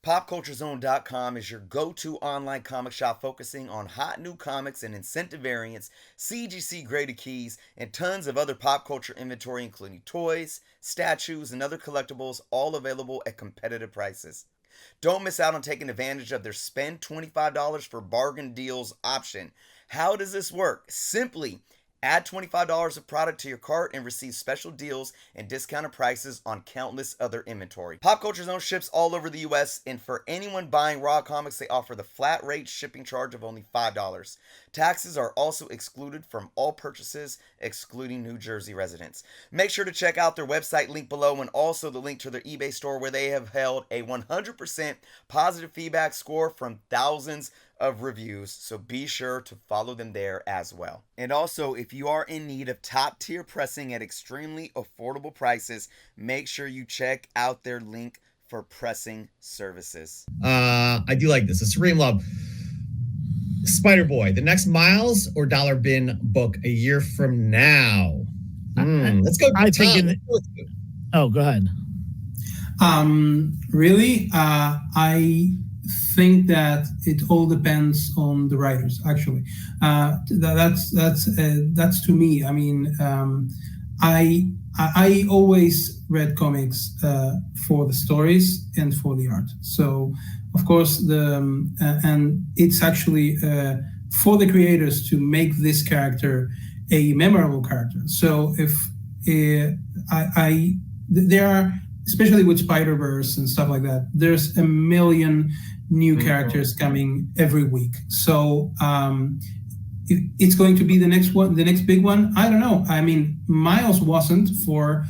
Popculturezone.com is your go-to online comic shop focusing on hot new comics and incentive variants, CGC graded keys, and tons of other pop culture inventory including toys, statues, and other collectibles, all available at competitive prices. Don't miss out on taking advantage of their spend $25 for bargain deals option. How does this work? Simply add $25 of product to your cart and receive special deals and discounted prices on countless other inventory. Pop Culture Zone ships all over the US, and for anyone buying raw comics, they offer the flat rate shipping charge of only $5. Taxes are also excluded from all purchases, excluding New Jersey residents. Make sure to check out their website link below and also the link to their eBay store where they have held a 100% positive feedback score from thousands of reviews, so be sure to follow them there as well. And also, if you are in need of top tier pressing at extremely affordable prices, make sure you check out their link for pressing services. I do like this. A Supreme Love. Spider-Boy, the next Miles or Dollar Bin book a year from now? Let's go. Oh, go ahead. Really, I think that it all depends on the writers. Actually, that's to me. I mean, I always read comics for the stories and for the art. So, of course, and it's actually for the creators to make this character a memorable character. So if there are, especially with Spider-Verse and stuff like that, there's a million new characters coming every week. So it's going to be the next one, the next big one. I don't know. I mean, Miles wasn't for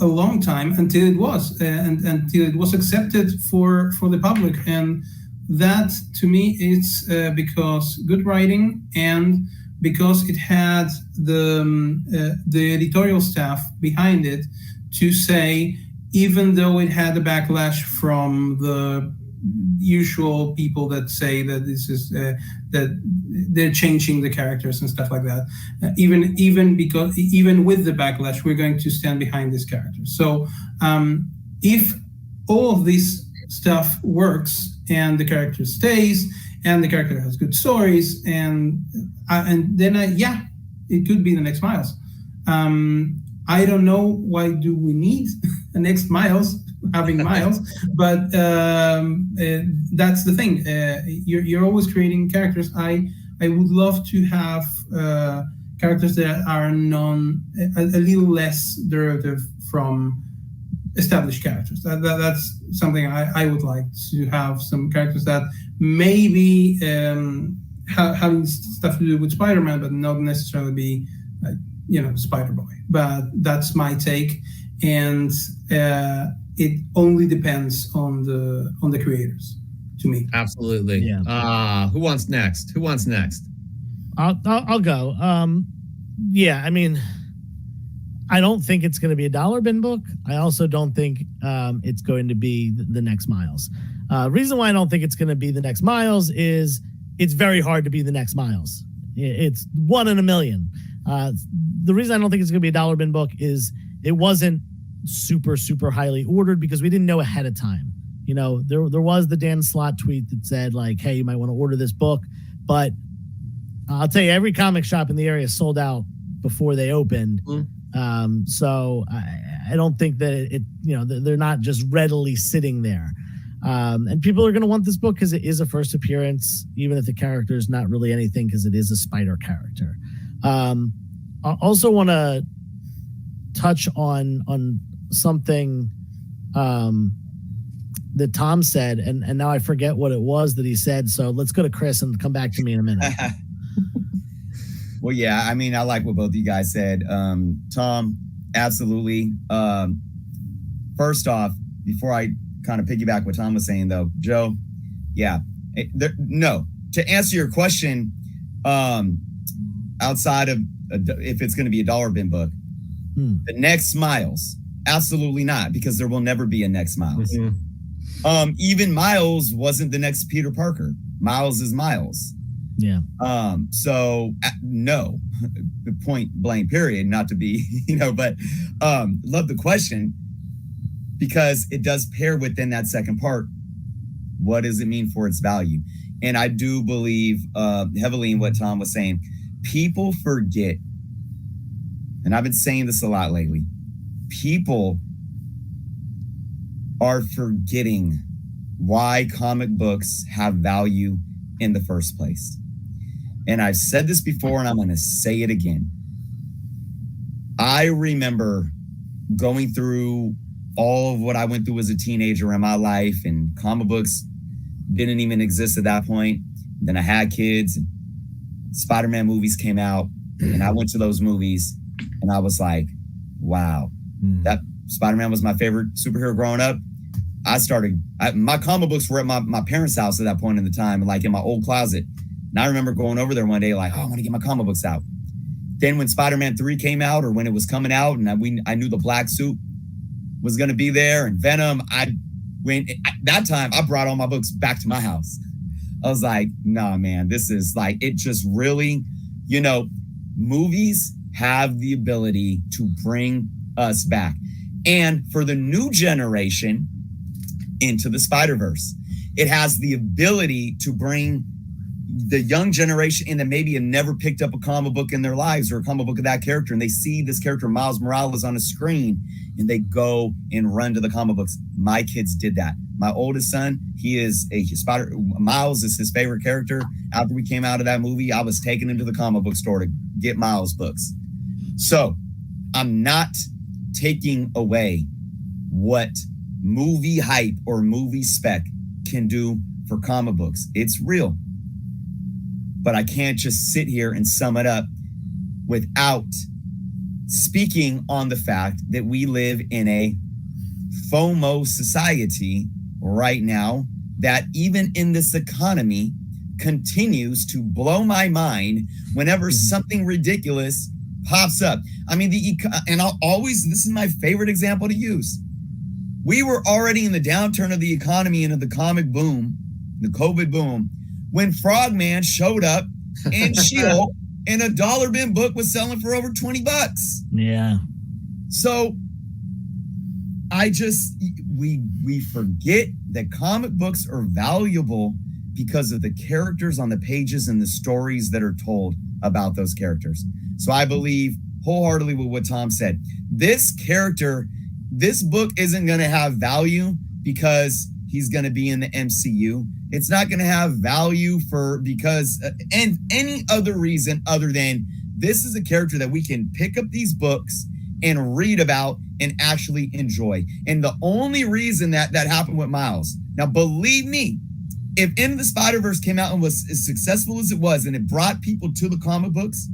a long time until it was, and until it was accepted for the public. And that, to me, it's because good writing and because it had the editorial staff behind it to say, even though it had a backlash from the usual people that say that this is that they're changing the characters and stuff like that, even with the backlash, we're going to stand behind this character. So if all of this stuff works and the character stays and the character has good stories, and then it could be the next Miles. I don't know why do we need a next Miles, having Miles, but that's the thing. You're always creating characters. I would love to have characters that are a little less derivative from established characters. That's something I would like to have, some characters that maybe having stuff to do with Spider-Man, but not necessarily be like, Spider-Boy. But that's my take, and it only depends on the creators, to me. Absolutely. Yeah. Who wants next? I'll go. I mean, I don't think it's going to be a dollar bin book. I also don't think it's going to be the next Miles. Reason why I don't think it's going to be the next Miles is it's very hard to be the next Miles. It's 1 in a million. The reason I don't think it's going to be a dollar bin book is it wasn't super, super highly ordered because we didn't know ahead of time. There was the Dan Slott tweet that said, like, hey, you might want to order this book. But I'll tell you, every comic shop in the area sold out before they opened. So I don't think that they're not just readily sitting there. And people are going to want this book because it is a first appearance, even if the character is not really anything, because it is a spider character. I also want to touch on something that Tom said, and now I forget what it was that he said. So let's go to Chris and come back to me in a minute. Well, yeah, I mean, I like what both of you guys said. Tom, absolutely. First off, before I kind of piggyback what Tom was saying, though, Joe, no. To answer your question, outside of if it's going to be a dollar bin book, the next Miles, absolutely not, because there will never be a next Miles. Even Miles wasn't the next Peter Parker. Miles is Miles. Yeah. So no, point blank period, not to be, but love the question because it does pair within that second part What does it mean for its value? And I do believe heavily in what Tom was saying. People forget, and I've been saying this a lot lately, people are forgetting why comic books have value in the first place. And I've said this before, and I'm going to say it again. I remember going through all of what I went through as a teenager in my life, and comic books didn't even exist at that point. Then I had kids, and Spider-Man movies came out, and I went to those movies, and I was like, wow, that Spider-Man was my favorite superhero growing up. My comic books were at my parents' house at that point in the time, like in my old closet. And I remember going over there one day like, oh, I want to get my comic books out. Then when Spider-Man 3 came out, or when it was coming out, and I knew the black suit was going to be there, and Venom, that time I brought all my books back to my house. I was like, nah, man, this is like, it just really, movies have the ability to bring us back. And for the new generation, Into the Spider-Verse, it has the ability to bring the young generation in that maybe have never picked up a comic book in their lives, or a comic book of that character, and they see this character Miles Morales on a screen, and they go and run to the comic books. My kids did that. My oldest son, Miles is his favorite character. After we came out of that movie, I was taking him to the comic book store to get Miles books. So I'm not taking away what movie hype or movie spec can do for comic books. It's real. But I can't just sit here and sum it up without speaking on the fact that we live in a FOMO society right now that even in this economy continues to blow my mind whenever something ridiculous pops up. I mean, this is my favorite example to use. We were already in the downturn of the economy and of the comic boom, the COVID boom, when Frogman showed up and She-Hulk, and a dollar bin book was selling for over $20. Yeah. So we forget that comic books are valuable because of the characters on the pages and the stories that are told about those characters. So I believe wholeheartedly with what Tom said. This book isn't going to have value because he's going to be in the MCU. It's not going to have value and any other reason other than this is a character that we can pick up these books and read about and actually enjoy. And the only reason that happened with Miles, now believe me, if Into the Spider-Verse came out and was as successful as it was, and it brought people to the comic books,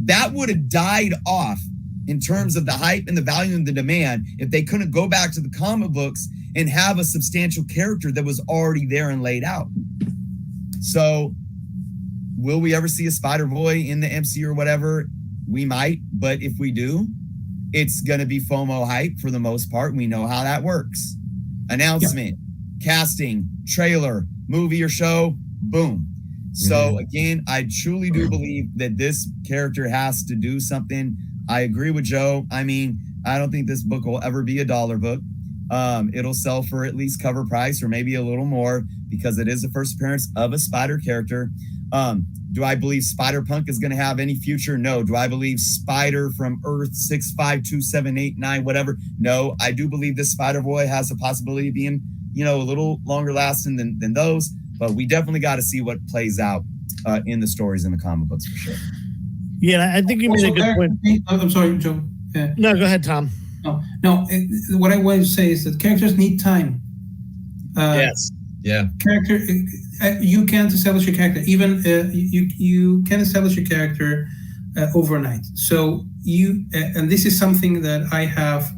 that would have died off in terms of the hype and the value and the demand if they couldn't go back to the comic books and have a substantial character that was already there and laid out. So will we ever see a Spider-Boy in the MCU or whatever? We might, but if we do, it's going to be FOMO hype for the most part. We know how that works. Announcement, casting, trailer, movie or show, boom. So again, I truly do believe that this character has to do something. I agree with Joe. I mean, I don't think this book will ever be a dollar book. It'll sell for at least cover price or maybe a little more because it is the first appearance of a Spider character. Do I believe Spider-Punk is going to have any future? No. Do I believe Spider from Earth 6527889, whatever? No. I do believe this Spider-Boy has the possibility of being, a little longer lasting than those, but we definitely got to see what plays out in the stories in the comic books for sure. Yeah, I think you made a good point. I'm sorry, Joe. No, go ahead, Tom. No. What I want to say is that characters need time. Yes. Yeah. Character, you can't establish your character. Even you can establish your character overnight. So and this is something that I have.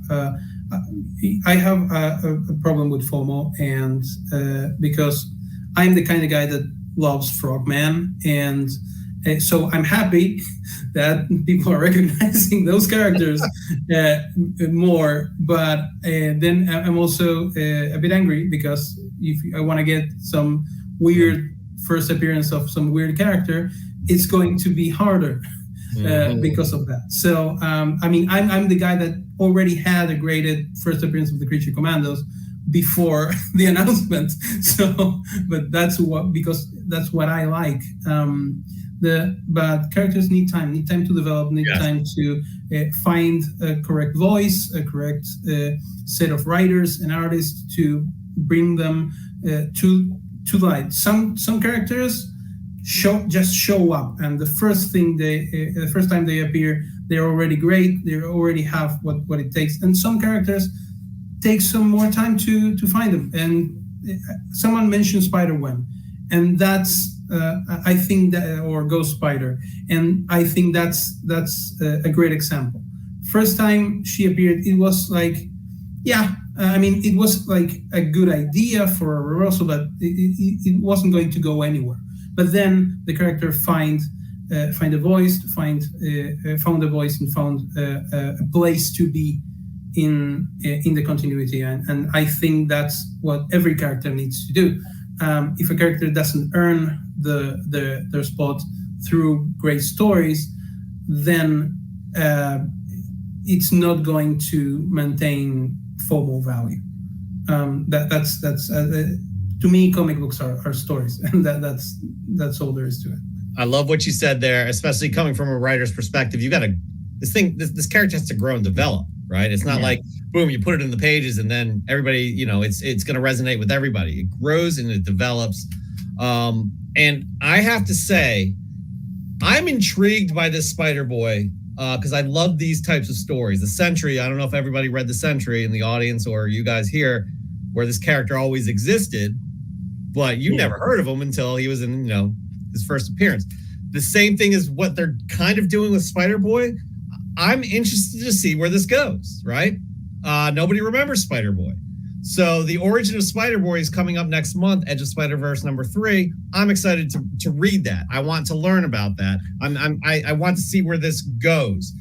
I have a problem with FOMO, and because I'm the kind of guy that loves Frogman, and so I'm happy that people are recognizing those characters more. But then I'm also a bit angry because if I want to get some weird first appearance of some weird character, it's going to be harder because of that. So I mean, I'm the guy that already had a graded first appearance of the Creature Commandos before the announcement. So, but that's what I like. But characters need time to develop, need time to find a correct voice, a correct set of writers and artists to bring them to light. Some characters just show up, and the first time they appear, they're already great. They already have what it takes. And some characters take some more time to find them. And someone mentioned Spider-Gwen, and that's I think that, or Ghost Spider, and I think that's a great example. First time she appeared, it was like, it was like a good idea for a reversal, but it wasn't going to go anywhere. But then the character found a voice, found a voice, and found a place to be in the continuity, and I think that's what every character needs to do. If a character doesn't earn their spot through great stories, then it's not going to maintain FOMO value. That's to me, comic books are stories, and that's all there is to it. I love what you said there, especially coming from a writer's perspective. You got to this character has to grow and develop, right? It's not like boom, you put it in the pages and then everybody, it's going to resonate with everybody. It grows and it develops. And I have to say, I'm intrigued by this Spider-Boy because I love these types of stories. The Sentry, I don't know if everybody read The Sentry in the audience or you guys here, where this character always existed, but you never heard of him until he was in, his first appearance. The same thing is what they're kind of doing with Spider-Boy. I'm interested to see where this goes, right? Nobody remembers Spider-Boy. So the origin of Spider-Boy is coming up next month, Edge of Spider-Verse #3. I'm excited to read that. I want to learn about that. I want to see where this goes.